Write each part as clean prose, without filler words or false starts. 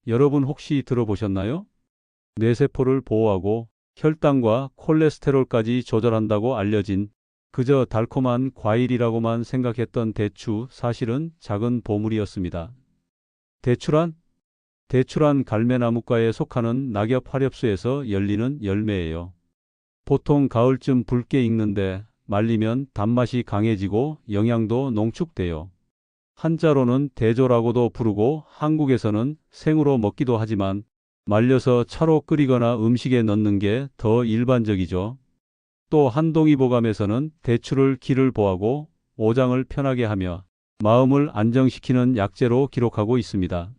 여러분 혹시 들어보셨나요? 뇌세포를 보호하고 혈당과 콜레스테롤까지 조절한다고 알려진 그저 달콤한 과일이라고만 생각했던 대추, 사실은 작은 보물이었습니다. 대추란? 대추란 갈매나무과에 속하는 낙엽 화렵수에서 열리는 열매예요. 보통 가을쯤 붉게 익는데 말리면 단맛이 강해지고 영양도 농축돼요. 한자로는 대조라고도 부르고 한국에서는 생으로 먹기도 하지만 말려서 차로 끓이거나 음식에 넣는 게 더 일반적이죠. 또 한동이보감에서는 대추를 기를 보하고 오장을 편하게 하며 마음을 안정시키는 약재로 기록하고 있습니다.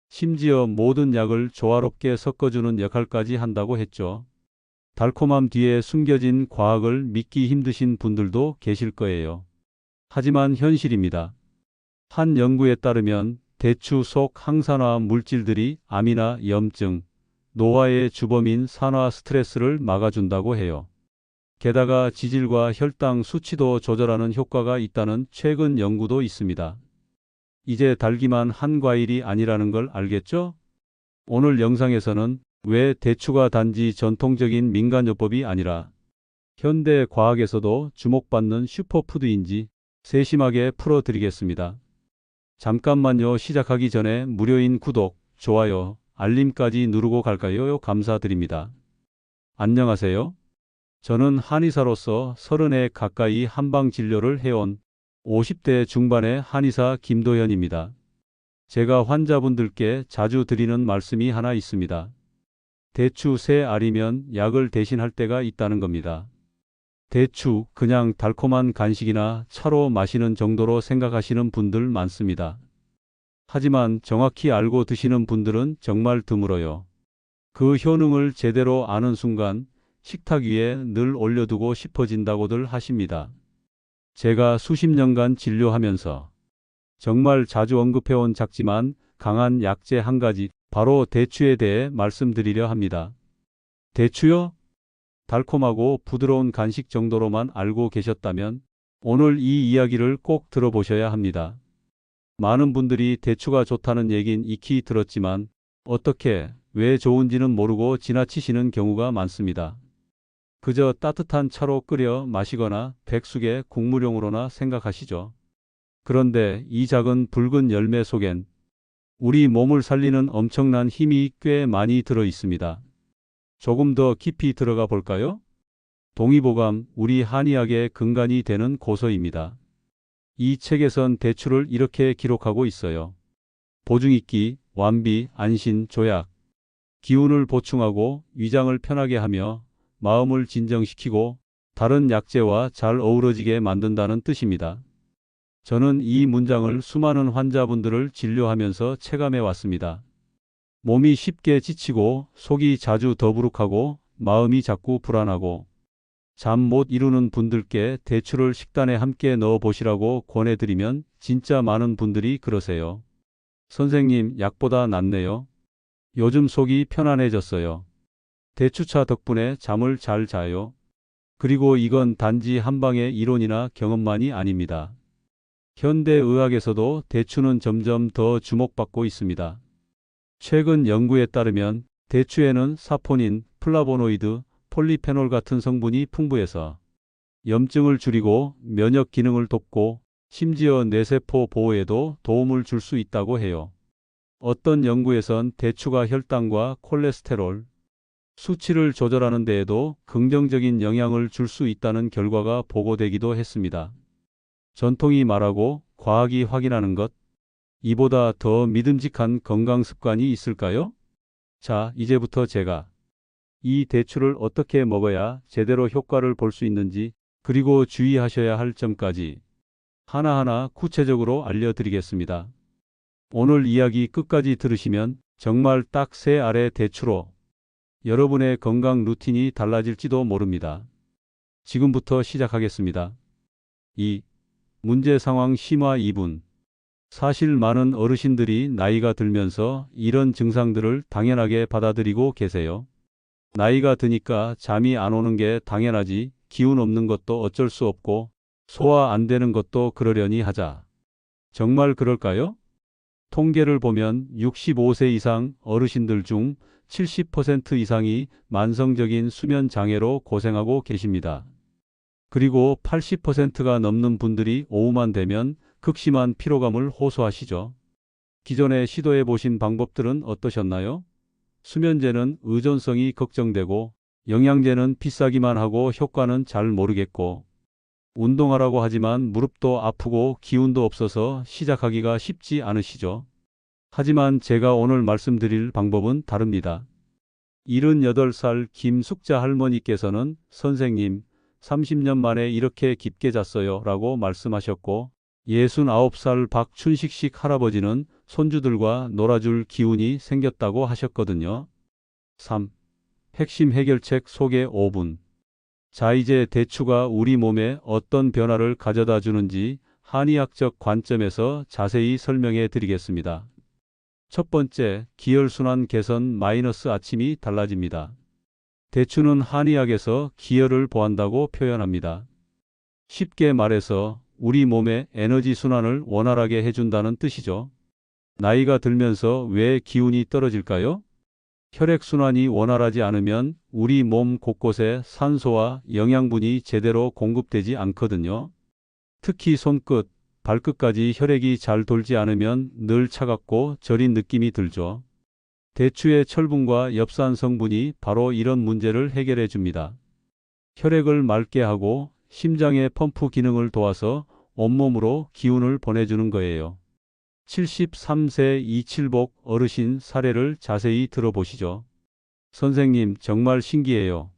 심지어 모든 약을 조화롭게 섞어주는 역할까지 한다고 했죠. 달콤함 뒤에 숨겨진 과학을 믿기 힘드신 분들도 계실 거예요. 하지만 현실입니다. 한 연구에 따르면 대추 속 항산화 물질들이 암이나 염증, 노화의 주범인 산화 스트레스를 막아준다고 해요. 게다가 지질과 혈당 수치도 조절하는 효과가 있다는 최근 연구도 있습니다. 이제 달기만 한 과일이 아니라는 걸 알겠죠? 오늘 영상에서는 왜 대추가 단지 전통적인 민간요법이 아니라 현대 과학에서도 주목받는 슈퍼푸드인지 세심하게 풀어드리겠습니다. 잠깐만요. 시작하기 전에 무료인 구독, 좋아요, 알림까지 누르고 갈까요? 감사드립니다. 안녕하세요. 저는 한의사로서 30에 가까이 한방 진료를 해온 50대 중반의 한의사 김도현입니다. 제가 환자분들께 자주 드리는 말씀이 하나 있습니다. 대추 세 알이면 약을 대신할 때가 있다는 겁니다. 대추, 그냥 달콤한 간식이나 차로 마시는 정도로 생각하시는 분들 많습니다. 하지만 정확히 알고 드시는 분들은 정말 드물어요. 그 효능을 제대로 아는 순간 식탁 위에 늘 올려두고 싶어진다고들 하십니다. 제가 수십 년간 진료하면서 정말 자주 언급해온 작지만 강한 약재 한 가지, 바로 대추에 대해 말씀드리려 합니다. 대추요? 달콤하고 부드러운 간식 정도로만 알고 계셨다면 오늘 이 이야기를 꼭 들어보셔야 합니다. 많은 분들이 대추가 좋다는 얘긴 익히 들었지만 어떻게, 왜 좋은지는 모르고 지나치시는 경우가 많습니다. 그저 따뜻한 차로 끓여 마시거나 백숙의 국물용으로나 생각하시죠. 그런데 이 작은 붉은 열매 속엔 우리 몸을 살리는 엄청난 힘이 꽤 많이 들어 있습니다. 조금 더 깊이 들어가 볼까요? 동의보감, 우리 한의학의 근간이 되는 고서입니다. 이 책에선 대추를 이렇게 기록하고 있어요. 보증익기, 완비, 안신, 조약. 기운을 보충하고 위장을 편하게 하며 마음을 진정시키고 다른 약재와 잘 어우러지게 만든다는 뜻입니다. 저는 이 문장을 수많은 환자분들을 진료하면서 체감해 왔습니다. 몸이 쉽게 지치고 속이 자주 더부룩하고 마음이 자꾸 불안하고 잠 못 이루는 분들께 대추를 식단에 함께 넣어 보시라고 권해드리면 진짜 많은 분들이 그러세요. 선생님, 약보다 낫네요. 요즘 속이 편안해졌어요. 대추차 덕분에 잠을 잘 자요. 그리고 이건 단지 한방의 이론이나 경험만이 아닙니다. 현대의학에서도 대추는 점점 더 주목받고 있습니다. 최근 연구에 따르면 대추에는 사포닌, 플라보노이드, 폴리페놀 같은 성분이 풍부해서 염증을 줄이고 면역 기능을 돕고 심지어 뇌세포 보호에도 도움을 줄 수 있다고 해요. 어떤 연구에선 대추가 혈당과 콜레스테롤 수치를 조절하는 데에도 긍정적인 영향을 줄 수 있다는 결과가 보고되기도 했습니다. 전통이 말하고 과학이 확인하는 것, 이보다 더 믿음직한 건강 습관이 있을까요? 자, 이제부터 제가 이 대추를 어떻게 먹어야 제대로 효과를 볼 수 있는지, 그리고 주의하셔야 할 점까지 하나하나 구체적으로 알려드리겠습니다. 오늘 이야기 끝까지 들으시면 정말 딱 세 알의 대추로 여러분의 건강 루틴이 달라질지도 모릅니다. 지금부터 시작하겠습니다. 2. 문제 상황 심화 2분. 사실 많은 어르신들이 나이가 들면서 이런 증상들을 당연하게 받아들이고 계세요. 나이가 드니까 잠이 안 오는 게 당연하지, 기운 없는 것도 어쩔 수 없고 소화 안 되는 것도 그러려니 하자. 정말 그럴까요? 통계를 보면 65세 이상 어르신들 중 70% 이상이 만성적인 수면 장애로 고생하고 계십니다. 그리고 80%가 넘는 분들이 오후만 되면 극심한 피로감을 호소하시죠. 기존에 시도해 보신 방법들은 어떠셨나요? 수면제는 의존성이 걱정되고, 영양제는 비싸기만 하고 효과는 잘 모르겠고, 운동하라고 하지만 무릎도 아프고 기운도 없어서 시작하기가 쉽지 않으시죠? 하지만 제가 오늘 말씀드릴 방법은 다릅니다. 78살 김숙자 할머니께서는 선생님, 30년 만에 이렇게 깊게 잤어요 라고 말씀하셨고, 69살 박춘식식 할아버지는 손주들과 놀아줄 기운이 생겼다고 하셨거든요. 3. 핵심 해결책 소개 5분. 자, 이제 대추가 우리 몸에 어떤 변화를 가져다 주는지 한의학적 관점에서 자세히 설명해 드리겠습니다. 첫 번째, 기혈순환 개선 마이너스 아침이 달라집니다. 대추는 한의학에서 기혈을 보한다고 표현합니다. 쉽게 말해서 우리 몸의 에너지 순환을 원활하게 해준다는 뜻이죠. 나이가 들면서 왜 기운이 떨어질까요? 혈액순환이 원활하지 않으면 우리 몸 곳곳에 산소와 영양분이 제대로 공급되지 않거든요. 특히 손끝, 발끝까지 혈액이 잘 돌지 않으면 늘 차갑고 저린 느낌이 들죠. 대추의 철분과 엽산 성분이 바로 이런 문제를 해결해 줍니다. 혈액을 맑게 하고 심장의 펌프 기능을 도와서 온몸으로 기운을 보내주는 거예요. 73세 이칠복 어르신 사례를 자세히 들어보시죠. 선생님, 정말 신기해요.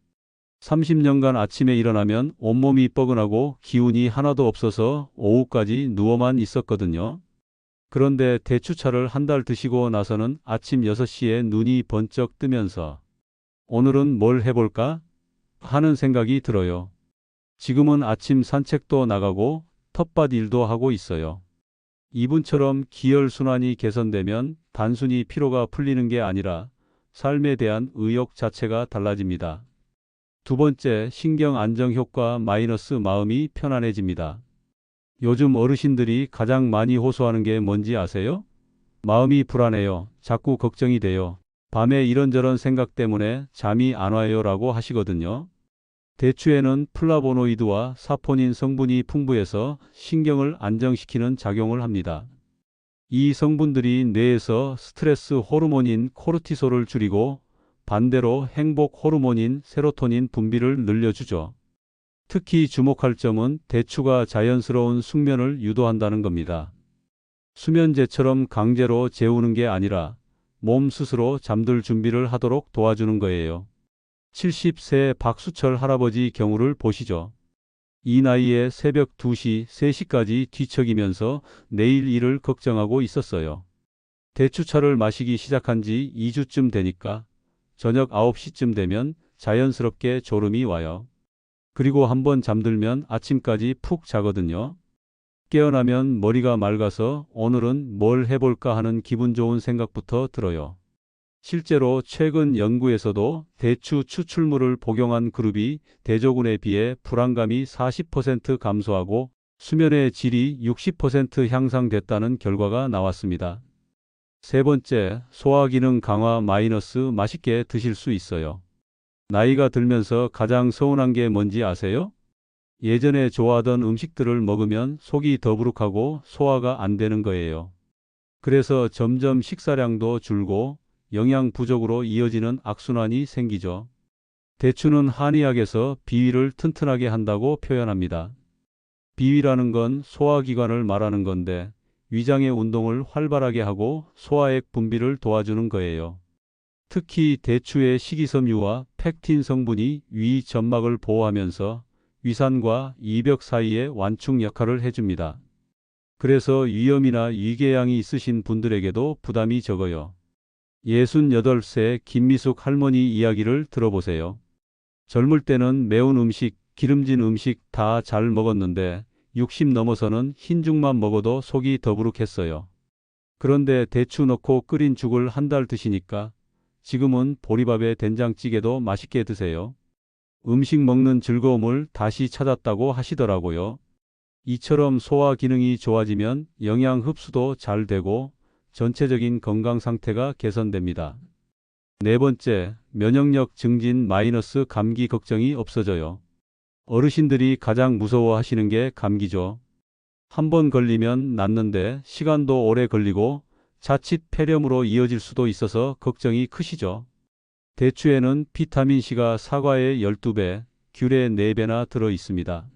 30년간 아침에 일어나면 온몸이 뻐근하고 기운이 하나도 없어서 오후까지 누워만 있었거든요. 그런데 대추차를 한 달 드시고 나서는 아침 6시에 눈이 번쩍 뜨면서 오늘은 뭘 해볼까? 하는 생각이 들어요. 지금은 아침 산책도 나가고 텃밭 일도 하고 있어요. 이분처럼 기혈순환이 개선되면 단순히 피로가 풀리는 게 아니라 삶에 대한 의욕 자체가 달라집니다. 두 번째, 신경 안정 효과 마이너스 마음이 편안해집니다. 요즘 어르신들이 가장 많이 호소하는 게 뭔지 아세요? 마음이 불안해요. 자꾸 걱정이 돼요. 밤에 이런저런 생각 때문에 잠이 안 와요 라고 하시거든요. 대추에는 플라보노이드와 사포닌 성분이 풍부해서 신경을 안정시키는 작용을 합니다. 이 성분들이 뇌에서 스트레스 호르몬인 코르티솔을 줄이고 반대로 행복 호르몬인 세로토닌 분비를 늘려주죠. 특히 주목할 점은 대추가 자연스러운 숙면을 유도한다는 겁니다. 수면제처럼 강제로 재우는 게 아니라 몸 스스로 잠들 준비를 하도록 도와주는 거예요. 70세 박수철 할아버지 경우를 보시죠. 이 나이에 새벽 2시, 3시까지 뒤척이면서 내일 일을 걱정하고 있었어요. 대추차를 마시기 시작한 지 2주쯤 되니까 저녁 9시쯤 되면 자연스럽게 졸음이 와요. 그리고 한번 잠들면 아침까지 푹 자거든요. 깨어나면 머리가 맑아서 오늘은 뭘 해볼까 하는 기분 좋은 생각부터 들어요. 실제로 최근 연구에서도 대추 추출물을 복용한 그룹이 대조군에 비해 불안감이 40% 감소하고 수면의 질이 60% 향상됐다는 결과가 나왔습니다. 세 번째, 소화기능 강화 마이너스 맛있게 드실 수 있어요. 나이가 들면서 가장 서운한 게 뭔지 아세요? 예전에 좋아하던 음식들을 먹으면 속이 더부룩하고 소화가 안 되는 거예요. 그래서 점점 식사량도 줄고 영양 부족으로 이어지는 악순환이 생기죠. 대추는 한의학에서 비위를 튼튼하게 한다고 표현합니다. 비위라는 건 소화기관을 말하는 건데 위장의 운동을 활발하게 하고 소화액 분비를 도와주는 거예요. 특히 대추의 식이섬유와 팩틴 성분이 위 점막을 보호하면서 위산과 이벽 사이의 완충 역할을 해줍니다. 그래서 위염이나 위궤양이 있으신 분들에게도 부담이 적어요. 68세 김미숙 할머니 이야기를 들어보세요. 젊을 때는 매운 음식, 기름진 음식 다 잘 먹었는데 60 넘어서는 흰죽만 먹어도 속이 더부룩했어요. 그런데 대추 넣고 끓인 죽을 한 달 드시니까 지금은 보리밥에 된장찌개도 맛있게 드세요. 음식 먹는 즐거움을 다시 찾았다고 하시더라고요. 이처럼 소화 기능이 좋아지면 영양 흡수도 잘 되고 전체적인 건강 상태가 개선됩니다. 네 번째, 면역력 증진 마이너스 감기 걱정이 없어져요. 어르신들이 가장 무서워하시는 게 감기죠. 한 번 걸리면 낫는데 시간도 오래 걸리고 자칫 폐렴으로 이어질 수도 있어서 걱정이 크시죠. 대추에는 비타민C가 사과의 12배, 귤의 4배나 들어 있습니다.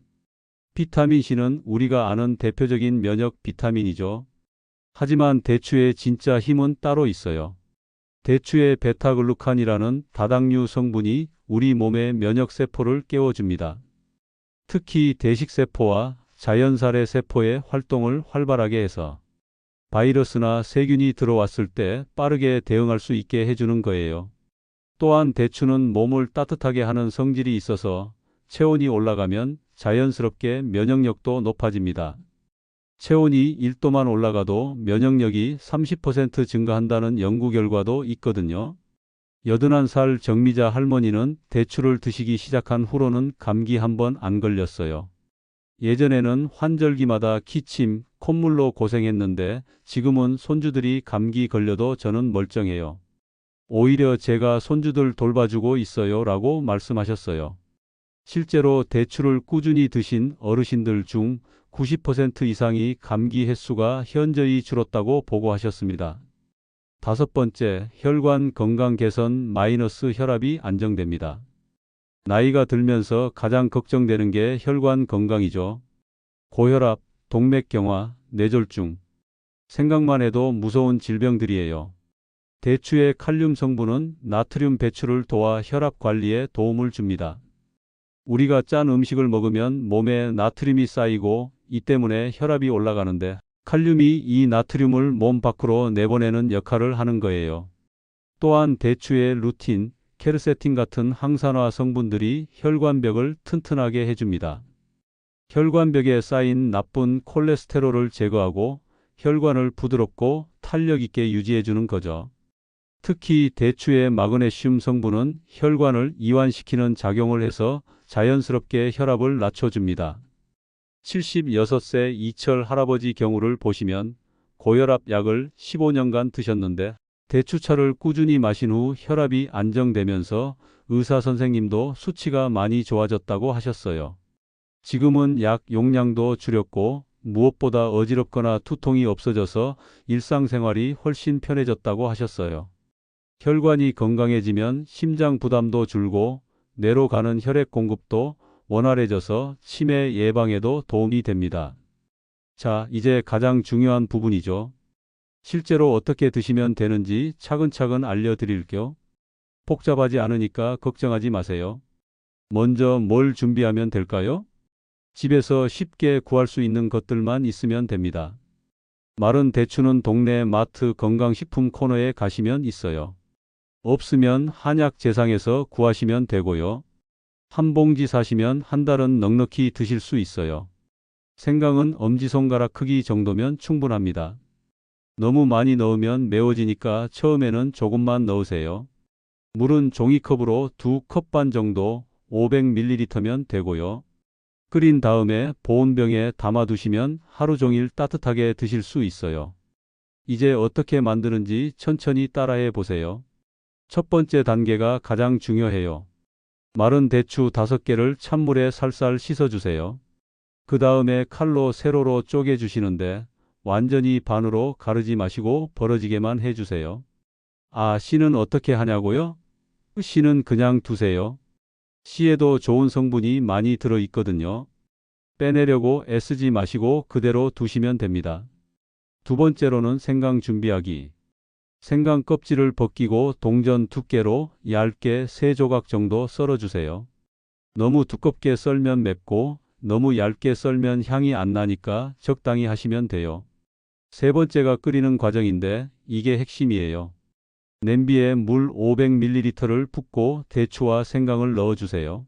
비타민C는 우리가 아는 대표적인 면역 비타민이죠. 하지만 대추의 진짜 힘은 따로 있어요. 대추의 베타글루칸이라는 다당류 성분이 우리 몸의 면역세포를 깨워줍니다. 특히 대식세포와 자연살의 세포의 활동을 활발하게 해서 바이러스나 세균이 들어왔을 때 빠르게 대응할 수 있게 해주는 거예요. 또한 대추는 몸을 따뜻하게 하는 성질이 있어서 체온이 올라가면 자연스럽게 면역력도 높아집니다. 체온이 1도만 올라가도 면역력이 30% 증가한다는 연구 결과도 있거든요. 81살 정미자 할머니는 대추를 드시기 시작한 후로는 감기 한 번 안 걸렸어요. 예전에는 환절기마다 기침, 콧물로 고생했는데 지금은 손주들이 감기 걸려도 저는 멀쩡해요. 오히려 제가 손주들 돌봐주고 있어요 라고 말씀하셨어요. 실제로 대추를 꾸준히 드신 어르신들 중 90% 이상이 감기 횟수가 현저히 줄었다고 보고하셨습니다. 다섯 번째, 혈관 건강 개선 마이너스 혈압이 안정됩니다. 나이가 들면서 가장 걱정되는 게 혈관 건강이죠. 고혈압, 동맥경화, 뇌졸중. 생각만 해도 무서운 질병들이에요. 대추의 칼륨 성분은 나트륨 배출을 도와 혈압 관리에 도움을 줍니다. 우리가 짠 음식을 먹으면 몸에 나트륨이 쌓이고 이 때문에 혈압이 올라가는데 칼륨이 이 나트륨을 몸 밖으로 내보내는 역할을 하는 거예요. 또한 대추의 루틴, 케르세틴 같은 항산화 성분들이 혈관벽을 튼튼하게 해줍니다. 혈관벽에 쌓인 나쁜 콜레스테롤을 제거하고 혈관을 부드럽고 탄력 있게 유지해주는 거죠. 특히 대추의 마그네슘 성분은 혈관을 이완시키는 작용을 해서 자연스럽게 혈압을 낮춰줍니다. 76세 이철 할아버지 경우를 보시면 고혈압 약을 15년간 드셨는데 대추차를 꾸준히 마신 후 혈압이 안정되면서 의사 선생님도 수치가 많이 좋아졌다고 하셨어요. 지금은 약 용량도 줄였고 무엇보다 어지럽거나 두통이 없어져서 일상생활이 훨씬 편해졌다고 하셨어요. 혈관이 건강해지면 심장 부담도 줄고 뇌로 가는 혈액 공급도 원활해져서 치매 예방에도 도움이 됩니다. 자, 이제 가장 중요한 부분이죠. 실제로 어떻게 드시면 되는지 차근차근 알려드릴게요. 복잡하지 않으니까 걱정하지 마세요. 먼저 뭘 준비하면 될까요? 집에서 쉽게 구할 수 있는 것들만 있으면 됩니다. 마른 대추는 동네 마트 건강식품 코너에 가시면 있어요. 없으면 한약 재상에서 구하시면 되고요. 한 봉지 사시면 한 달은 넉넉히 드실 수 있어요. 생강은 엄지손가락 크기 정도면 충분합니다. 너무 많이 넣으면 매워지니까 처음에는 조금만 넣으세요. 물은 종이컵으로 2컵 반 정도 500ml면 되고요. 끓인 다음에 보온병에 담아두시면 하루 종일 따뜻하게 드실 수 있어요. 이제 어떻게 만드는지 천천히 따라해 보세요. 첫 번째 단계가 가장 중요해요. 마른 대추 5개를 찬물에 살살 씻어주세요. 그 다음에 칼로 세로로 쪼개주시는데 완전히 반으로 가르지 마시고 벌어지게만 해주세요. 아, 씨는 어떻게 하냐고요? 씨는 그냥 두세요. 씨에도 좋은 성분이 많이 들어있거든요. 빼내려고 애쓰지 마시고 그대로 두시면 됩니다. 두 번째로는 생강 준비하기. 생강 껍질을 벗기고 동전 두께로 얇게 3조각 정도 썰어주세요. 너무 두껍게 썰면 맵고 너무 얇게 썰면 향이 안 나니까 적당히 하시면 돼요. 세 번째가 끓이는 과정인데 이게 핵심이에요. 냄비에 물 500ml를 붓고 대추와 생강을 넣어주세요.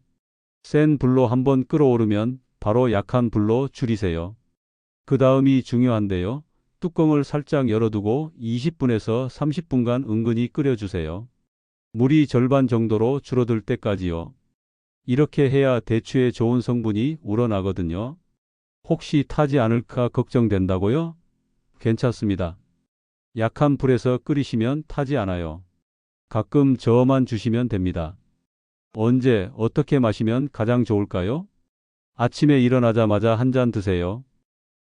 센 불로 한번 끓어오르면 바로 약한 불로 줄이세요. 그 다음이 중요한데요. 뚜껑을 살짝 열어두고 20분에서 30분간 은근히 끓여주세요. 물이 절반 정도로 줄어들 때까지요. 이렇게 해야 대추의 좋은 성분이 우러나거든요. 혹시 타지 않을까 걱정된다고요? 괜찮습니다. 약한 불에서 끓이시면 타지 않아요. 가끔 저어만 주시면 됩니다. 언제, 어떻게 마시면 가장 좋을까요? 아침에 일어나자마자 한 잔 드세요.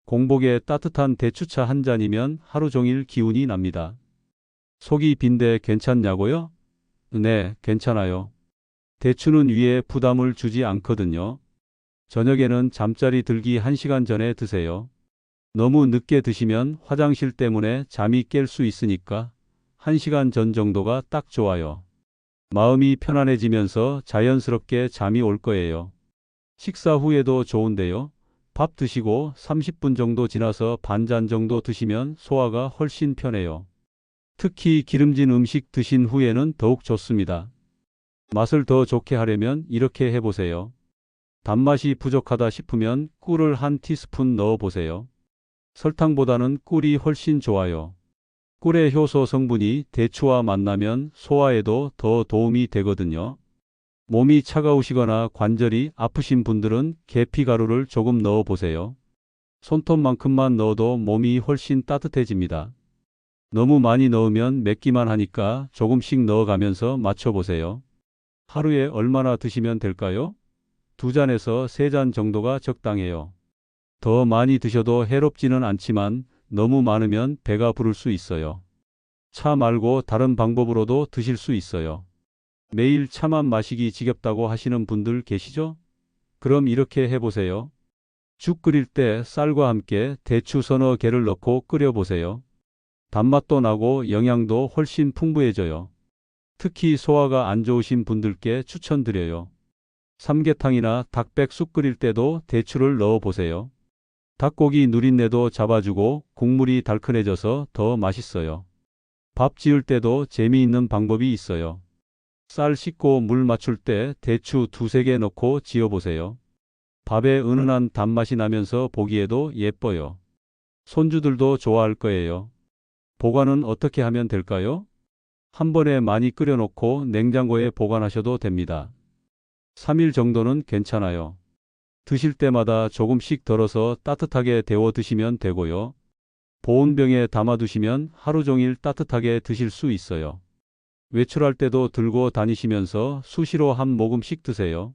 공복에 따뜻한 대추차 한 잔이면 하루 종일 기운이 납니다. 속이 빈데 괜찮냐고요? 네, 괜찮아요. 대추는 위에 부담을 주지 않거든요. 저녁에는 잠자리 들기 1시간 전에 드세요. 너무 늦게 드시면 화장실 때문에 잠이 깰 수 있으니까 1시간 전 정도가 딱 좋아요. 마음이 편안해지면서 자연스럽게 잠이 올 거예요. 식사 후에도 좋은데요. 밥 드시고 30분 정도 지나서 반잔 정도 드시면 소화가 훨씬 편해요. 특히 기름진 음식 드신 후에는 더욱 좋습니다. 맛을 더 좋게 하려면 이렇게 해보세요. 단맛이 부족하다 싶으면 꿀을 한 티스푼 넣어보세요. 설탕보다는 꿀이 훨씬 좋아요. 꿀의 효소 성분이 대추와 만나면 소화에도 더 도움이 되거든요. 몸이 차가우시거나 관절이 아프신 분들은 계피가루를 조금 넣어보세요. 손톱만큼만 넣어도 몸이 훨씬 따뜻해집니다. 너무 많이 넣으면 맵기만 하니까 조금씩 넣어가면서 맞춰보세요. 하루에 얼마나 드시면 될까요? 2잔에서 3잔 정도가 적당해요. 더 많이 드셔도 해롭지는 않지만 너무 많으면 배가 부를 수 있어요. 차 말고 다른 방법으로도 드실 수 있어요. 매일 차만 마시기 지겹다고 하시는 분들 계시죠? 그럼 이렇게 해보세요. 죽 끓일 때 쌀과 함께 대추 서너 개를 넣고 끓여보세요. 단맛도 나고 영양도 훨씬 풍부해져요. 특히 소화가 안 좋으신 분들께 추천드려요. 삼계탕이나 닭백숙 끓일 때도 대추를 넣어보세요. 닭고기 누린내도 잡아주고 국물이 달큰해져서 더 맛있어요. 밥 지을 때도 재미있는 방법이 있어요. 쌀 씻고 물 맞출 때 대추 2~3개 넣고 지어보세요. 밥에 은은한 단맛이 나면서 보기에도 예뻐요. 손주들도 좋아할 거예요. 보관은 어떻게 하면 될까요? 한 번에 많이 끓여놓고 냉장고에 보관하셔도 됩니다. 3일 정도는 괜찮아요. 드실 때마다 조금씩 덜어서 따뜻하게 데워 드시면 되고요. 보온병에 담아두시면 하루 종일 따뜻하게 드실 수 있어요. 외출할 때도 들고 다니시면서 수시로 한 모금씩 드세요.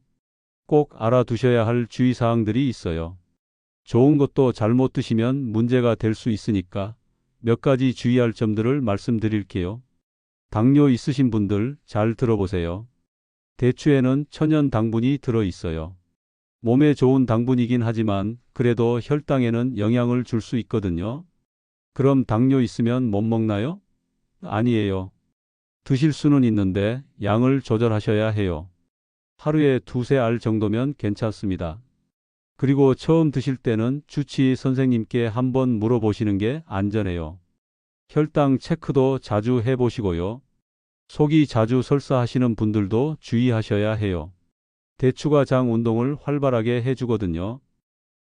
꼭 알아두셔야 할 주의사항들이 있어요. 좋은 것도 잘못 드시면 문제가 될 수 있으니까 몇 가지 주의할 점들을 말씀드릴게요. 당뇨 있으신 분들 잘 들어보세요. 대추에는 천연 당분이 들어 있어요. 몸에 좋은 당분이긴 하지만 그래도 혈당에는 영향을 줄 수 있거든요. 그럼 당뇨 있으면 못 먹나요? 아니에요. 드실 수는 있는데 양을 조절하셔야 해요. 하루에 2~3알 정도면 괜찮습니다. 그리고 처음 드실 때는 주치의 선생님께 한번 물어보시는 게 안전해요. 혈당 체크도 자주 해보시고요. 속이 자주 설사하시는 분들도 주의하셔야 해요. 대추가 장 운동을 활발하게 해주거든요.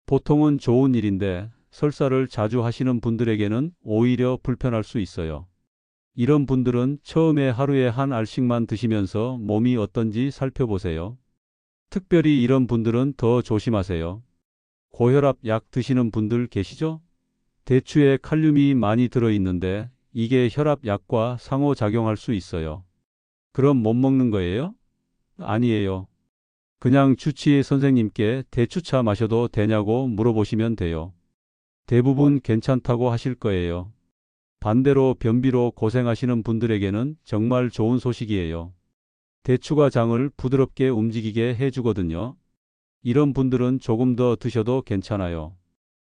보통은 좋은 일인데 설사를 자주 하시는 분들에게는 오히려 불편할 수 있어요. 이런 분들은 처음에 하루에 한 알씩만 드시면서 몸이 어떤지 살펴보세요. 특별히 이런 분들은 더 조심하세요. 고혈압 약 드시는 분들 계시죠? 대추에 칼륨이 많이 들어있는데 이게 혈압 약과 상호작용할 수 있어요. 그럼 못 먹는 거예요? 아니에요. 그냥 주치의 선생님께 대추차 마셔도 되냐고 물어보시면 돼요. 대부분 괜찮다고 하실 거예요. 반대로 변비로 고생하시는 분들에게는 정말 좋은 소식이에요. 대추가 장을 부드럽게 움직이게 해주거든요. 이런 분들은 조금 더 드셔도 괜찮아요.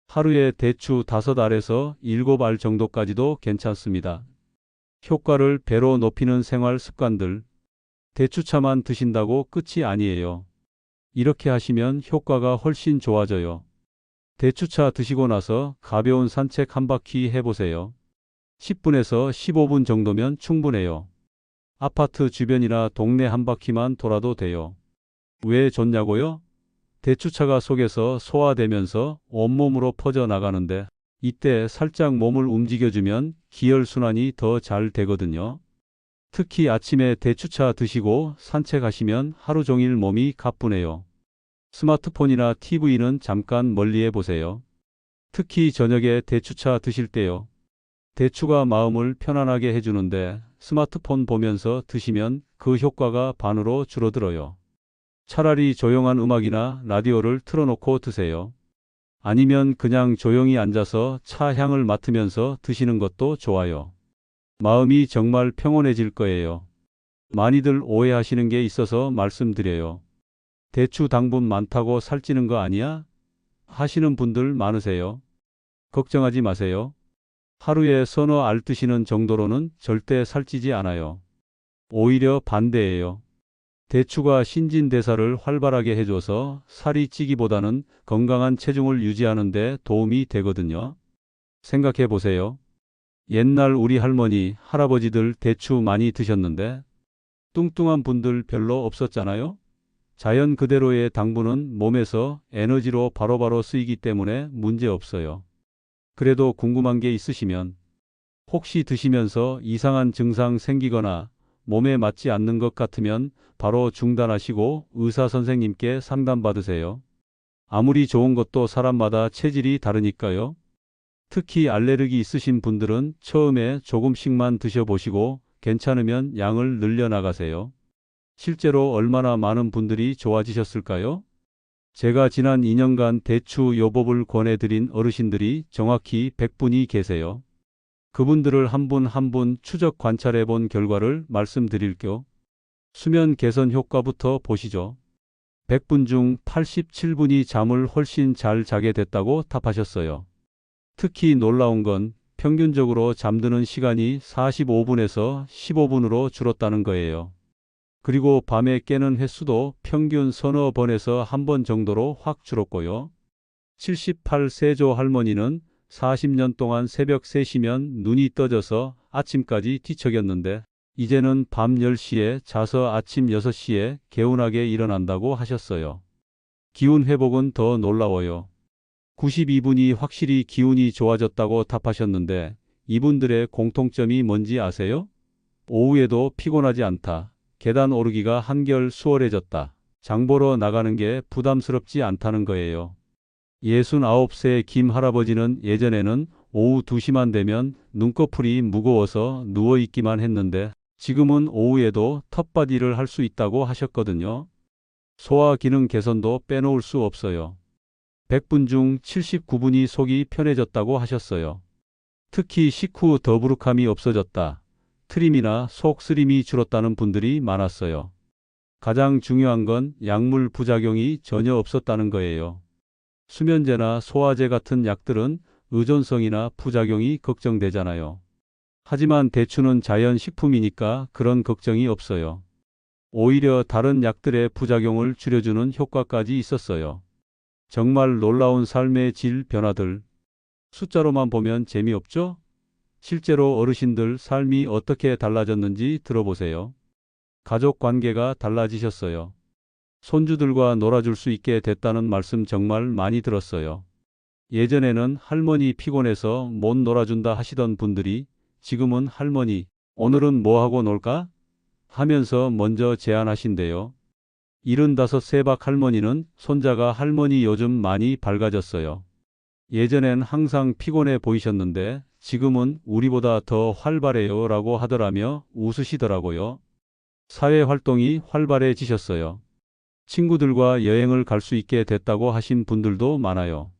하루에 대추 5알에서 7알 정도까지도 괜찮습니다. 효과를 배로 높이는 생활 습관들. 대추차만 드신다고 끝이 아니에요. 이렇게 하시면 효과가 훨씬 좋아져요. 대추차 드시고 나서 가벼운 산책 한 바퀴 해보세요. 10분에서 15분 정도면 충분해요. 아파트 주변이나 동네 한 바퀴만 돌아도 돼요. 왜 좋냐고요? 대추차가 속에서 소화되면서 온몸으로 퍼져나가는데 이때 살짝 몸을 움직여주면 기혈순환이 더 잘 되거든요. 특히 아침에 대추차 드시고 산책하시면 하루 종일 몸이 가뿐해요. 스마트폰이나 TV는 잠깐 멀리해 보세요. 특히 저녁에 대추차 드실 때요. 대추가 마음을 편안하게 해주는데 스마트폰 보면서 드시면 그 효과가 반으로 줄어들어요. 차라리 조용한 음악이나 라디오를 틀어놓고 드세요. 아니면 그냥 조용히 앉아서 차 향을 맡으면서 드시는 것도 좋아요. 마음이 정말 평온해질 거예요. 많이들 오해하시는 게 있어서 말씀드려요. 대추 당분 많다고 살찌는 거 아니야? 하시는 분들 많으세요. 걱정하지 마세요. 하루에 서너 알 드시는 정도로는 절대 살찌지 않아요. 오히려 반대예요. 대추가 신진대사를 활발하게 해줘서 살이 찌기보다는 건강한 체중을 유지하는 데 도움이 되거든요. 생각해 보세요. 옛날 우리 할머니, 할아버지들 대추 많이 드셨는데 뚱뚱한 분들 별로 없었잖아요. 자연 그대로의 당분은 몸에서 에너지로 바로바로 쓰이기 때문에 문제 없어요. 그래도 궁금한 게 있으시면 혹시 드시면서 이상한 증상 생기거나 몸에 맞지 않는 것 같으면 바로 중단하시고 의사 선생님께 상담받으세요. 아무리 좋은 것도 사람마다 체질이 다르니까요. 특히 알레르기 있으신 분들은 처음에 조금씩만 드셔보시고 괜찮으면 양을 늘려나가세요. 실제로 얼마나 많은 분들이 좋아지셨을까요? 제가 지난 2년간 대추 요법을 권해드린 어르신들이 정확히 100분이 계세요. 그분들을 한 분 한 분 추적 관찰해 본 결과를 말씀드릴게요. 수면 개선 효과부터 보시죠. 100분 중 87분이 잠을 훨씬 잘 자게 됐다고 답하셨어요. 특히 놀라운 건 평균적으로 잠드는 시간이 45분에서 15분으로 줄었다는 거예요. 그리고 밤에 깨는 횟수도 평균 서너 번에서 한 번 정도로 확 줄었고요. 78세조 할머니는 40년 동안 새벽 3시면 눈이 떠져서 아침까지 뒤척였는데 이제는 밤 10시에 자서 아침 6시에 개운하게 일어난다고 하셨어요. 기운 회복은 더 놀라워요. 92분이 확실히 기운이 좋아졌다고 답하셨는데 이분들의 공통점이 뭔지 아세요? 오후에도 피곤하지 않다. 계단 오르기가 한결 수월해졌다. 장 보러 나가는 게 부담스럽지 않다는 거예요. 69세 김 할아버지는 예전에는 오후 2시만 되면 눈꺼풀이 무거워서 누워있기만 했는데 지금은 오후에도 텃밭 일을 할 수 있다고 하셨거든요. 소화 기능 개선도 빼놓을 수 없어요. 100분 중 79분이 속이 편해졌다고 하셨어요. 특히 식후 더부룩함이 없어졌다. 트림이나 속 쓰림이 줄었다는 분들이 많았어요. 가장 중요한 건 약물 부작용이 전혀 없었다는 거예요. 수면제나 소화제 같은 약들은 의존성이나 부작용이 걱정되잖아요. 하지만 대추는 자연식품이니까 그런 걱정이 없어요. 오히려 다른 약들의 부작용을 줄여주는 효과까지 있었어요. 정말 놀라운 삶의 질 변화들. 숫자로만 보면 재미없죠? 실제로 어르신들 삶이 어떻게 달라졌는지 들어보세요. 가족 관계가 달라지셨어요. 손주들과 놀아줄 수 있게 됐다는 말씀 정말 많이 들었어요. 예전에는 할머니 피곤해서 못 놀아준다 하시던 분들이 지금은 할머니, 오늘은 뭐 하고 놀까? 하면서 먼저 제안하신대요. 75세 박 할머니는 손자가 할머니 요즘 많이 밝아졌어요. 예전엔 항상 피곤해 보이셨는데 지금은 우리보다 더 활발해요 라고 하더라며 웃으시더라고요. 사회활동이 활발해지셨어요. 친구들과 여행을 갈 수 있게 됐다고 하신 분들도 많아요.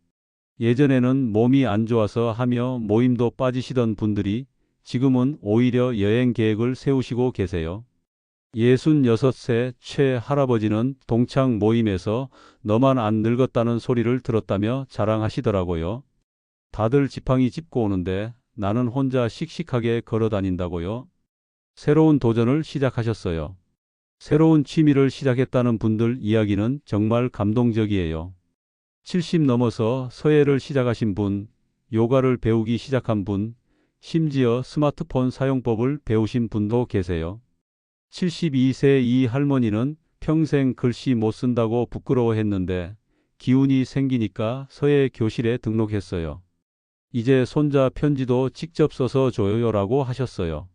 예전에는 몸이 안 좋아서 하며 모임도 빠지시던 분들이 지금은 오히려 여행 계획을 세우시고 계세요. 66세 최 할아버지는 동창 모임에서 너만 안 늙었다는 소리를 들었다며 자랑하시더라고요. 다들 지팡이 짚고 오는데 나는 혼자 씩씩하게 걸어 다닌다고요. 새로운 도전을 시작하셨어요. 새로운 취미를 시작했다는 분들 이야기는 정말 감동적이에요. 70 넘어서 서예를 시작하신 분, 요가를 배우기 시작한 분, 심지어 스마트폰 사용법을 배우신 분도 계세요. 72세 이 할머니는 평생 글씨 못 쓴다고 부끄러워했는데 기운이 생기니까 서예 교실에 등록했어요. 이제 손자 편지도 직접 써서 줘요라고 하셨어요.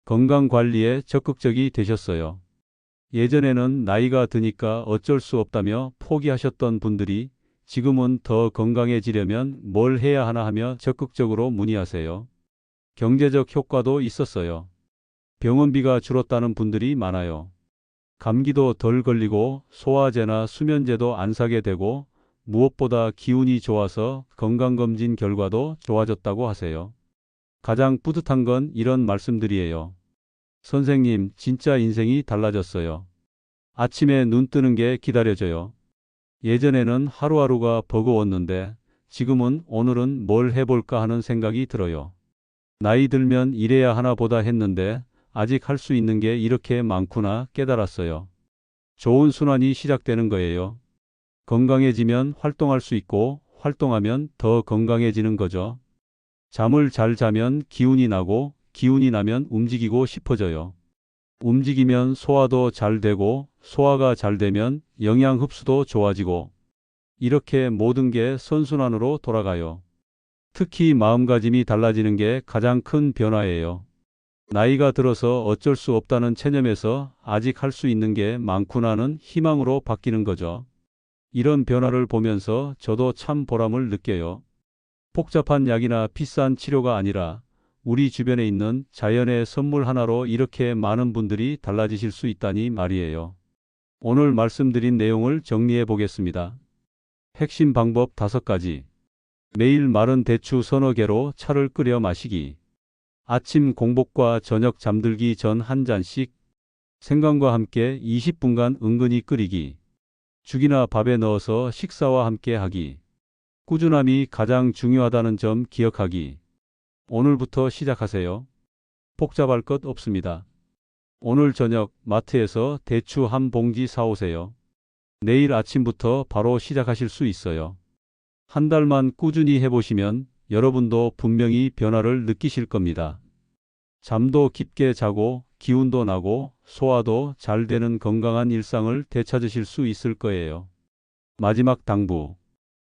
건강관리에 적극적이 되셨어요. 예전에는 나이가 드니까 어쩔 수 없다며 포기하셨던 분들이 지금은 더 건강해지려면 뭘 해야 하나 하며 적극적으로 문의하세요. 경제적 효과도 있었어요. 병원비가 줄었다는 분들이 많아요. 감기도 덜 걸리고 소화제나 수면제도 안 사게 되고 무엇보다 기운이 좋아서 건강검진 결과도 좋아졌다고 하세요. 가장 뿌듯한 건 이런 말씀들이에요. 선생님, 진짜 인생이 달라졌어요. 아침에 눈 뜨는 게 기다려져요. 예전에는 하루하루가 버거웠는데 지금은 오늘은 뭘 해볼까 하는 생각이 들어요. 나이 들면 이래야 하나 보다 했는데 아직 할 수 있는 게 이렇게 많구나 깨달았어요. 좋은 순환이 시작되는 거예요. 건강해지면 활동할 수 있고 활동하면 더 건강해지는 거죠. 잠을 잘 자면 기운이 나고 기운이 나면 움직이고 싶어져요. 움직이면 소화도 잘 되고 소화가 잘 되면 영양 흡수도 좋아지고 이렇게 모든 게 선순환으로 돌아가요. 특히 마음가짐이 달라지는 게 가장 큰 변화예요. 나이가 들어서 어쩔 수 없다는 체념에서 아직 할 수 있는 게 많구나는 희망으로 바뀌는 거죠. 이런 변화를 보면서 저도 참 보람을 느껴요. 복잡한 약이나 비싼 치료가 아니라 우리 주변에 있는 자연의 선물 하나로 이렇게 많은 분들이 달라지실 수 있다니 말이에요. 오늘 말씀드린 내용을 정리해 보겠습니다. 핵심 방법 5가지. 매일 마른 대추 서너 개로 차를 끓여 마시기. 아침 공복과 저녁 잠들기 전 한 잔씩. 생강과 함께 20분간 은근히 끓이기. 죽이나 밥에 넣어서 식사와 함께 하기. 꾸준함이 가장 중요하다는 점 기억하기. 오늘부터 시작하세요. 복잡할 것 없습니다. 오늘 저녁 마트에서 대추 한 봉지 사오세요. 내일 아침부터 바로 시작하실 수 있어요. 한 달만 꾸준히 해보시면 여러분도 분명히 변화를 느끼실 겁니다. 잠도 깊게 자고 기운도 나고 소화도 잘 되는 건강한 일상을 되찾으실 수 있을 거예요. 마지막 당부.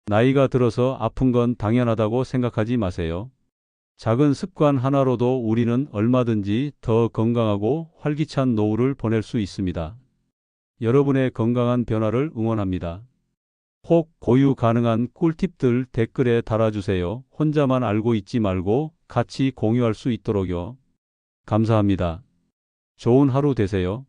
나이가 들어서 아픈 건 당연하다고 생각하지 마세요. 작은 습관 하나로도 우리는 얼마든지 더 건강하고 활기찬 노후를 보낼 수 있습니다. 여러분의 건강한 변화를 응원합니다. 혹 고유 가능한 꿀팁들 댓글에 달아주세요. 혼자만 알고 있지 말고 같이 공유할 수 있도록요. 감사합니다. 좋은 하루 되세요.